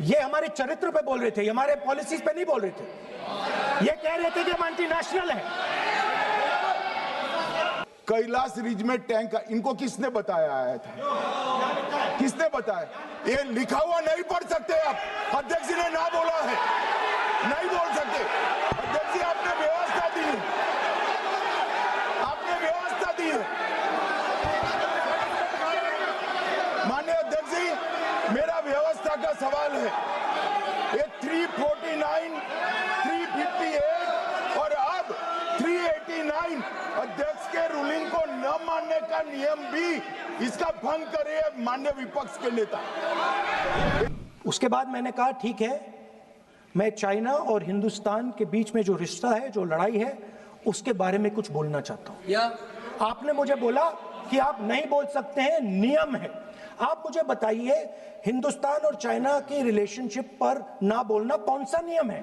ये हमारे चरित्र पे बोल रहे थे, हमारे पॉलिसीज पे नहीं बोल रहे थे। ये कह रहे थे कि हम एंटी नेशनल हैं। कैलाश रिज में टैंक, इनको किसने बताया आया था? किसने बताया? ये लिखा हुआ नहीं पढ़ सकते आप। अध्यक्ष जी ने ना बोला है, नहीं बोल सकते। अध्यक्ष जी आपने व्यवस्था दी है, आपने व्यवस्था दी है। माननीय अध्यक्ष जी, मेरा व्यवस्था का सवाल है। ये 349, 358 और अब 389 अध्यक्ष के रूलिंग को न मानने का नियम भी इसका भंग करे माननीय विपक्ष के नेता। उसके बाद मैंने कहा ठीक है, मैं चाइना और हिंदुस्तान के बीच में जो रिश्ता है, जो लड़ाई है, उसके बारे में कुछ बोलना चाहता हूं। आपने मुझे बोला कि आप नहीं बोल सकते हैं, नियम है। आप मुझे बताइए, हिंदुस्तान और चाइना की रिलेशनशिप पर ना बोलना कौन सा नियम है?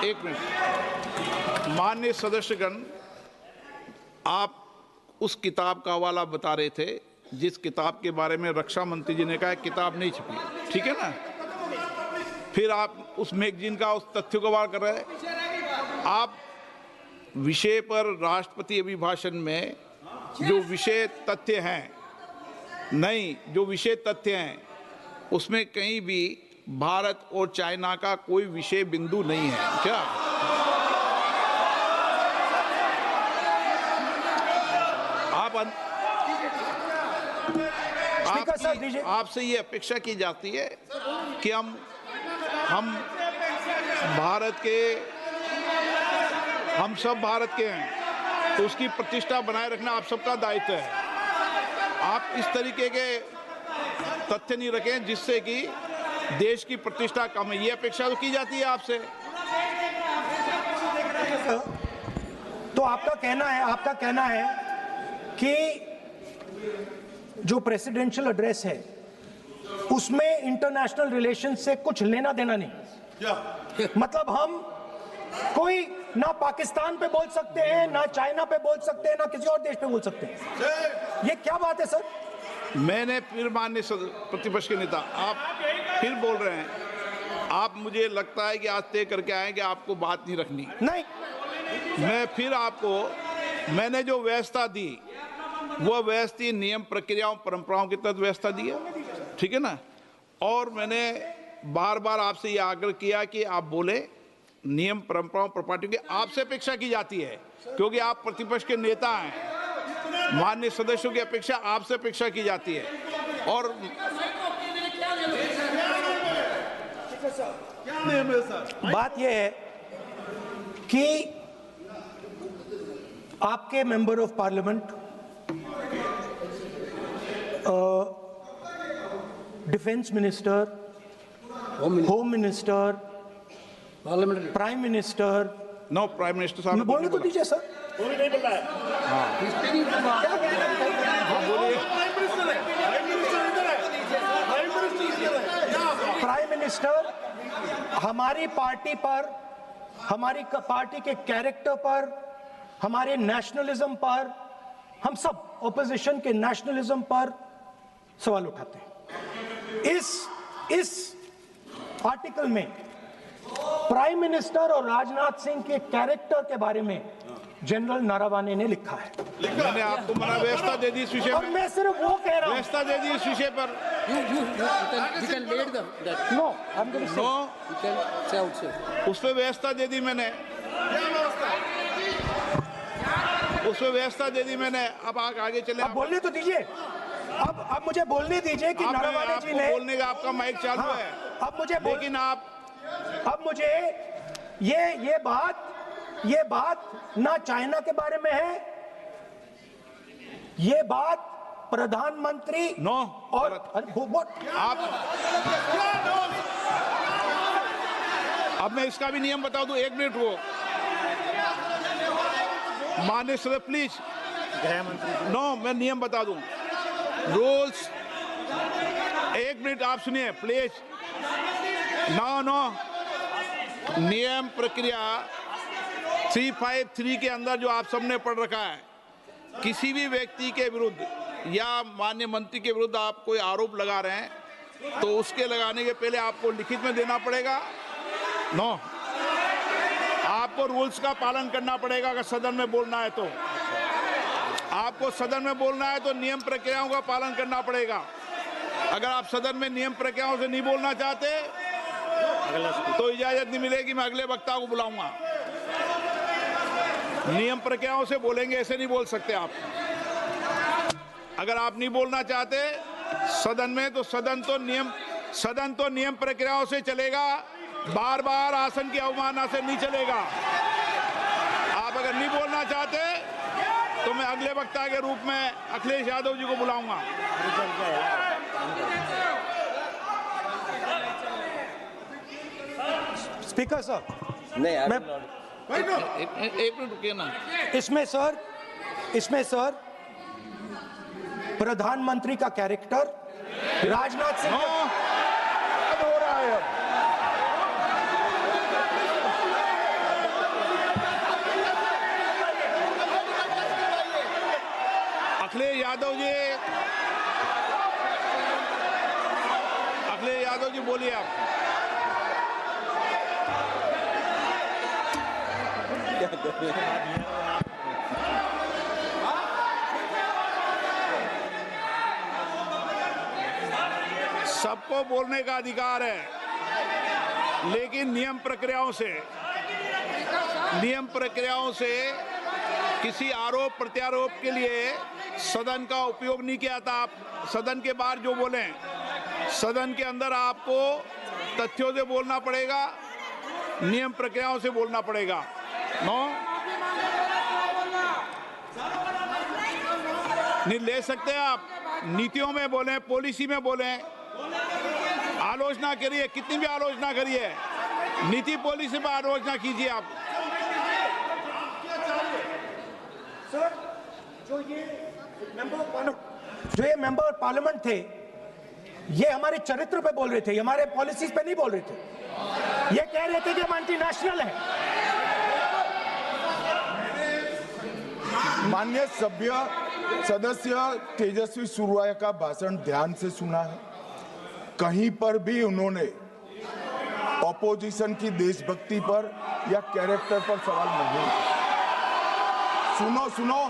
एक मिनट, माननीय सदस्यगण, आप उस किताब का हवाला बता रहे थे जिस किताब के बारे में रक्षा मंत्री जी ने कहा किताब नहीं छपी, ठीक है ना? फिर आप उस मैगजीन का उस तथ्य को वार कर रहे हैं। आप विषय पर राष्ट्रपति अभिभाषण में जो विषय तथ्य हैं, नहीं, जो विषय तथ्य हैं उसमें कहीं भी भारत और चाइना का कोई विषय बिंदु नहीं है क्या? आपसे ये अपेक्षा की जाती है कि हम भारत के, हम सब भारत के हैं, तो उसकी प्रतिष्ठा बनाए रखना आप सबका दायित्व है। आप इस तरीके के तथ्य नहीं रखें जिससे कि देश की प्रतिष्ठा कम है, ये अपेक्षा तो की जाती है आपसे। तो आपका कहना है कि जो प्रेसिडेंशियल एड्रेस है उसमें इंटरनेशनल रिलेशन से कुछ लेना देना नहीं। मतलब हम कोई ना पाकिस्तान पे बोल सकते हैं, ना चाइना पे बोल सकते हैं, ना किसी और देश पे बोल सकते हैं। ये क्या बात है सर? मैंने फिर, माननीय प्रतिपक्ष के नेता, आप फिर बोल रहे हैं। आप, मुझे लगता है कि आज तय करके आए कि आपको बात नहीं रखनी। नहीं, मैं फिर आपको, मैंने जो व्यवस्था दी वो व्यवस्था नियम, प्रक्रियाओं, परंपराओं की तहत व्यवस्था दी है, ठीक है ना? और मैंने बार बार आपसे ये आग्रह किया कि आप बोले, नियम, परंपराओं, प्रॉपर्टियों की आपसे अपेक्षा की जाती है क्योंकि आप प्रतिपक्ष के नेता हैं। माननीय सदस्यों की अपेक्षा आपसे अपेक्षा की जाती है। और बात यह है कि आपके member of parliament, defence minister, home minister, prime minister, no, prime minister साहब बोलने तो दीजिए सर। नहीं बोल रहा है। प्राइम मिनिस्टर हमारी पार्टी पर, हमारी पार्टी के कैरेक्टर पर, हमारे नेशनलिज्म पर, हम सब ऑपोजिशन के नेशनलिज्म पर सवाल उठाते हैं। इस आर्टिकल में प्राइम मिनिस्टर और राजनाथ सिंह के कैरेक्टर के बारे में जनरल नारावाने ने लिखा है। मैंने आपको मना व्यवस्था दे दी इस विषय और पर, मैं सिर्फ वो कह रहा हूं, व्यवस्था दे दी इस विषय पर। उस पर व्यवस्था दे दी मैंने, उस पर व्यवस्था दे दी मैंने। अब आगे चले, अब बोलने तो दीजिए। अब मुझे बोलने दीजिए कि नारावाने जी ने, बोलने का आपका माइक चालू है। अब मुझे, लेकिन अब मुझे ये बात ना चाइना के बारे में है, ये बात प्रधानमंत्री नो और आप, अब मैं इसका भी नियम बता दूं, 1 मिनट वो, माननीय सदस्य प्लीज, नो, मैं नियम बता दूं, रूल्स, 1 मिनट आप सुनिए प्लीज। नो, नियम प्रक्रिया 353 के अंदर जो आप सबने पढ़ रखा है, किसी भी व्यक्ति के विरुद्ध या माननीय मंत्री के विरुद्ध आप कोई आरोप लगा रहे हैं तो उसके लगाने के पहले आपको लिखित में देना पड़ेगा। नो, आपको रूल्स का पालन करना पड़ेगा। अगर सदन में बोलना है तो आपको सदन में बोलना है तो नियम प्रक्रियाओं का पालन करना पड़ेगा। अगर आप सदन में नियम प्रक्रियाओं से नहीं बोलना चाहते तो इजाजत नहीं मिलेगी, मैं अगले वक्ता को बुलाऊंगा। नियम प्रक्रियाओं से बोलेंगे, ऐसे नहीं बोल सकते आप। अगर आप नहीं बोलना चाहते सदन में तो सदन तो नियम प्रक्रियाओं से चलेगा, बार बार आसन की अवमानना से नहीं चलेगा। आप अगर नहीं बोलना चाहते तो मैं अगले वक्ता के रूप में अखिलेश यादव जी को बुलाऊंगा। स्पीकर सर, नहीं मैं एक मिनट रुकिए ना। इसमें सर प्रधानमंत्री का कैरेक्टर राजनाथ सिंह हो रहा है अब। अखिलेश यादव जी बोलिए आप। सबको बोलने का अधिकार है, लेकिन नियम प्रक्रियाओं से किसी आरोप प्रत्यारोप के लिए सदन का उपयोग नहीं किया था। आप सदन के बाहर जो बोलें, सदन के अंदर आपको तथ्यों से बोलना पड़ेगा, नियम प्रक्रियाओं से बोलना पड़ेगा। नो, नहीं ले सकते आप। नीतियों में बोलें, पॉलिसी में बोलें, आलोचना करिए, कितनी भी आलोचना करिए, नीति पॉलिसी पर आलोचना कीजिए आप। सर, जो ये मेंबर पार्लियामेंट थे, ये हमारे चरित्र पे बोल रहे थे, हमारे पॉलिसीज पे नहीं बोल रहे थे। ये कह रहे थे कि हम एंटी नेशनल हैं। माननीय सदस्य तेजस्वी सूर्या का भाषण ध्यान से सुना है। कहीं पर भी उन्होंने ऑपोजिशन की देशभक्ति पर या कैरेक्टर पर सवाल नहीं। सुनो,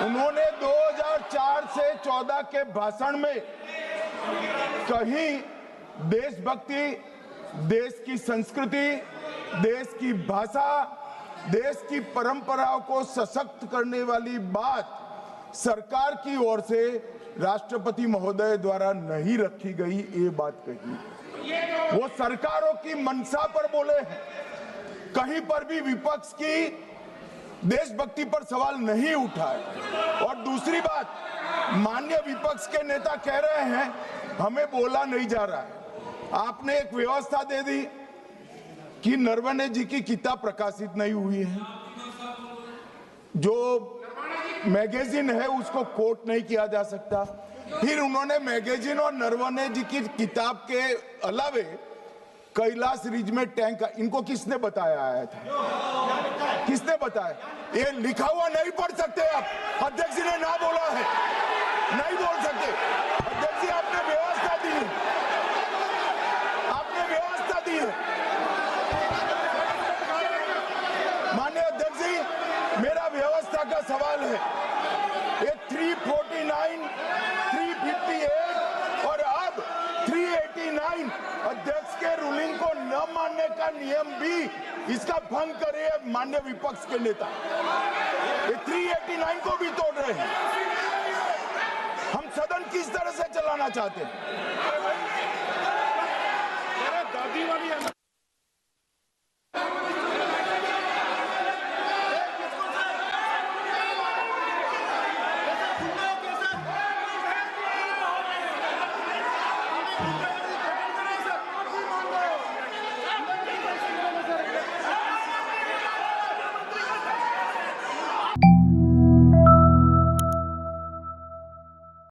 उन्होंने 2004 से 14 के भाषण में कहीं देशभक्ति, देश की संस्कृति, देश की भाषा, देश की परंपराओं को सशक्त करने वाली बात सरकार की ओर से राष्ट्रपति महोदय द्वारा नहीं रखी गई, ये बात कही। वो सरकारों की मंशा पर बोले हैं। कहीं पर भी विपक्ष की देशभक्ति पर सवाल नहीं उठाए। और दूसरी बात, माननीय विपक्ष के नेता कह रहे हैं हमें बोला नहीं जा रहा है। आपने एक व्यवस्था दे दी कि नरवणे जी की किताब प्रकाशित नहीं हुई है, जो मैगजीन है उसको कोट नहीं किया जा सकता। फिर उन्होंने मैगजीन और नरवणे जी की किताब के अलावे कैलाश रिज में टैंक, इनको किसने बताया आया था? किसने बताया? ये लिखा हुआ नहीं पढ़ सकते आप। अध्यक्ष जी ने ना बोला है, नहीं बोल सकते। अध्यक्ष जी आपने व्यवस्था दी है, आपने व्यवस्था दी है। माननीय अध्यक्ष जी, मेरा व्यवस्था का सवाल है। ये 349, 358 और अब 389 अध्यक्ष के रूलिंग को न मानने का नियम भी इसका भंग करे माननीय विपक्ष के नेता। ये 389 को भी तोड़ रहे हैं। हम सदन किस तरह से चलाना चाहते हैं?